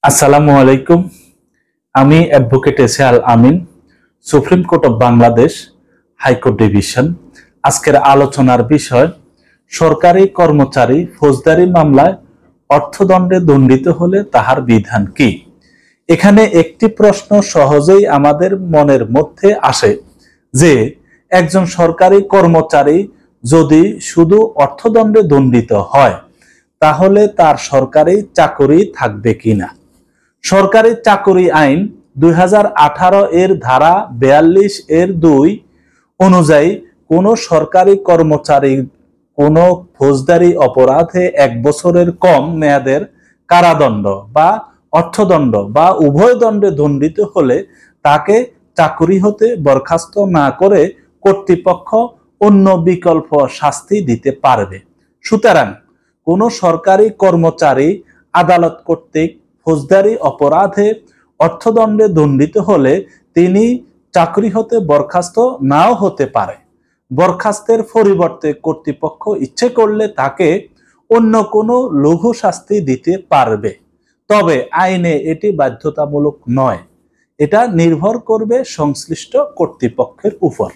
আসসালামু আলাইকুম। আমি advocate S A Al Amin, supreme court of Bangladesh high court division. আজকের আলোচনার বিষয় সরকারি কর্মচারী ফৌজদারি মামলায় অর্থদণ্ডে দণ্ডিত হলে তাহার বিধান কি। এখানে একটি প্রশ্ন সহজেই আমাদের মনের মধ্যে আসে যে একজন সরকারি কর্মচারী যদি শুধু অর্থদণ্ডে দণ্ডিত হয় তাহলে তার সরকারি চাকরি থাকবে কিনা। সরকারি চাকরি আইন 2018 এর ধারা 42 এর 2 অনুযায়ী কোন সরকারি কর্মচারী কোন ফৌজদারি অপরাধে 1 বছরের কম মেয়াদের কারাদণ্ড বা অর্থদণ্ড বা উভয় দণ্ডে দণ্ডিত হলে তাকে চাকরি হতে বরখাস্ত না করে কর্তৃপক্ষ অন্য বিকল্প শাস্তি দিতে পারবে। সুতরাং কোন সরকারি কর্মচারী আদালত কর্তৃক ফৌজদারি অপরাধে অর্থদণ্ডে দণ্ডিত হলে তিনি চাকরি হতে বরখাস্ত নাও হতে পারে। বরখাস্তের পরিবর্তে কর্তৃপক্ষ ইচ্ছে করলে তাকে অন্য কোনো লঘু শাস্তি দিতে পারবে, তবে আইনে এটি বাধ্যতামূলক নয়। এটা নির্ভর করবে সংশ্লিষ্ট কর্তৃপক্ষের উপর।